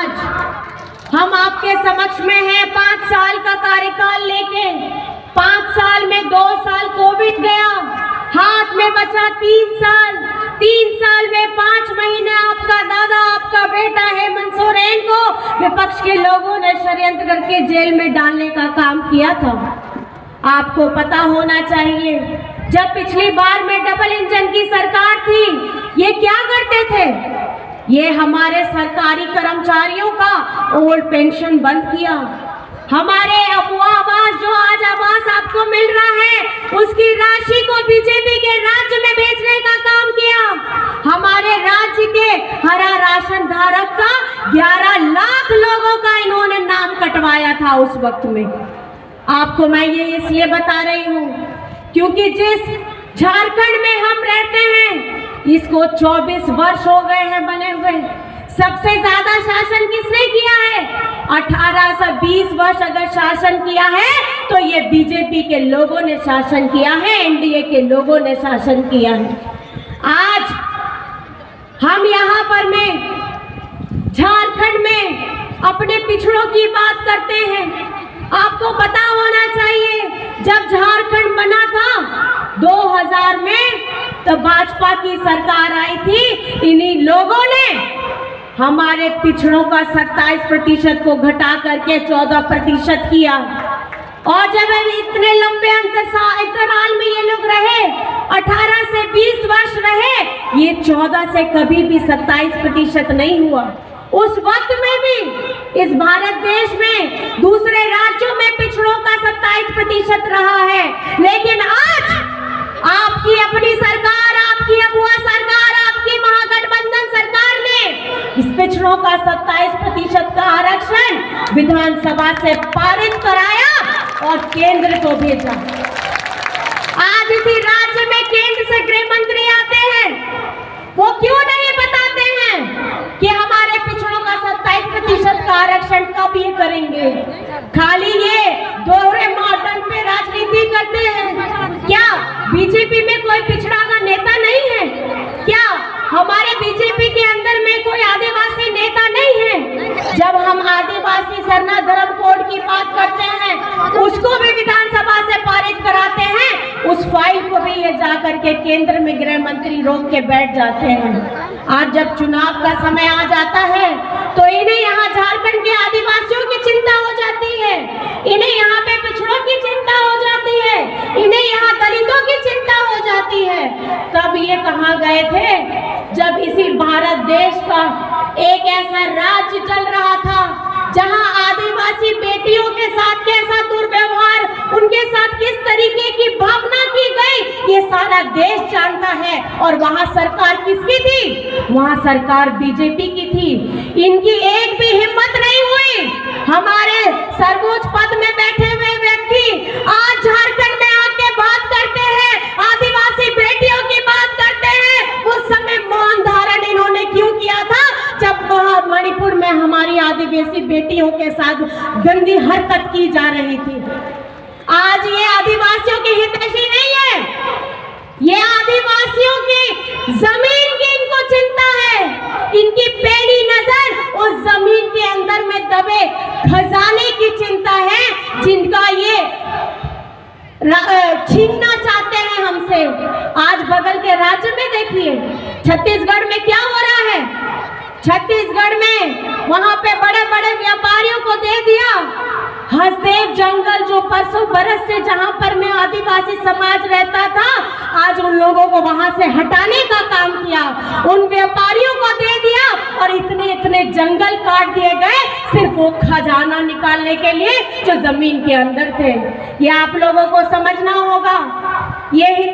आज हम आपके समक्ष में हैं 5 साल का कार्यकाल लेके। 5 साल में 2 साल कोविड गया, हाथ में बचा 3 साल। 3 साल में 5 महीने आपका दादा, आपका बेटा हेमंत सोरेन को विपक्ष के लोगों ने षड्यंत्र करके जेल में डालने का काम किया था। आपको पता होना चाहिए, जब पिछली बार में डबल इंजन की सरकार थी, ये क्या करते थे? ये हमारे सरकारी कर्मचारियों का ओल्ड पेंशन बंद किया। हमारे अबुआ आवास, जो आज आवास आपको मिल रहा है, उसकी राशि को बीजेपी के राज्य में भेजने का काम किया। हमारे राज्य के हरा राशन धारक का 11 लाख लोगों का इन्होंने नाम कटवाया था उस वक्त में। आपको मैं ये इसलिए बता रही हूँ क्योंकि जिस झारखंड में हम रहते हैं, इसको 24 वर्ष हो गए हैं बने हुए। सबसे ज्यादा शासन किसने किया है? 18 से 20 वर्ष अगर शासन किया है तो ये बीजेपी के लोगों ने शासन किया है, एनडीए के लोगों ने शासन किया है। आज हम यहाँ पर में झारखंड में अपने पिछड़ों की बात करते हैं। आपको पता होना चाहिए, जब झारखंड बना था 2000 में, तो भाजपा की सरकार आई थी। इन्हीं लोगों ने हमारे पिछड़ों का 27% को घटा करके 14% किया। और जब इतने लंबे अंतराल में ये लोग रहे, 18 से 20 वर्ष रहे, ये 14 से कभी भी 27% नहीं हुआ। उस वक्त में भी इस भारत देश में दूसरे राज्यों में पिछड़ों का 27% रहा है, लेकिन आज आपकी अपनी सरकार, आपकी अबुआ सरकार, आपकी महागठबंधन सरकार ने इस पिछड़ों का 27% का आरक्षण विधानसभा से पारित कराया और केंद्र को भेजा। आज इसी राज्य में केंद्र से गृह मंत्री आते हैं, वो क्यों नहीं बताते हैं कि हमारे पिछड़ों का 27% का आरक्षण कब ये करेंगे? खाली ये दोहरे मॉडल पे राजनीति करते हैं। क्या बीजेपी में कोई पिछड़ा का नेता नहीं है? क्या हमारे बीजेपी के अंदर में कोई आदिवासी नेता नहीं है? जब हम आदिवासी सरना धर्म कोड की बात करते हैं, उसको भी विधानसभा से पारित कराते हैं, उस फाइल को भी ये जाकर के केंद्र में गृह मंत्री रोक के बैठ जाते हैं। आज जब चुनाव का समय आ जाता है तो इन्हें यहाँ झारखंड के आदिवासियों की चिंता हो जाती है, इन्हें यहाँ पे पिछड़ों की चिंता हो जाती है, इन्हें यहाँ दलितों की चिंता हो जाती है। तब ये कहाँ गए थे जब इसी भारत देश का एक ऐसा राज्य चल रहा था जहां आदिवासी बेटियों के साथ कैसा दुर्व्यवहार, उनके साथ किस तरीके की भावना की गई, ये सारा देश जानता है। और वहां सरकार किसकी थी? वहां सरकार बीजेपी की थी। इनकी एक भी हिम्मत नहीं हुई। हमारे सर्वोच्च पद में बैठे हुए व्यक्ति आज झारखंड में आके बात करते हैं, आदिवासी बेटियों की बात करते हैं। उस समय मौन धारण इन्होंने क्यों किया था जब मणिपुर में हमारी आदिवासी बेटियों के साथ गंदी हरकत की जा रही थी? आज ये आदिवासियों की हितैषी नहीं है, ये आदिवासियों की जमीन की इनको चिंता है। इनकी पेड़ी नजर उस जमीन के अंदर में दबे खजाने की चिंता है, जिनका ये छीनना चाहते हैं हमसे। आज बगल के राज्य में देखिए, छत्तीसगढ़ में क्या हो रहा है। छत्तीसगढ़ में वहां पे बड़े बड़े व्यापारियों को दे दिया हसदेव जंगल, जो परसों बरस से जहां पर में आदिवासी समाज रहता था, आज उन लोगों को वहां से हटाने का काम किया, उन व्यापारियों को दे दिया और इतने इतने जंगल काट दिए गए सिर्फ वो खजाना निकालने के लिए जो जमीन के अंदर थे। ये आप लोगों को समझना होगा। ये ही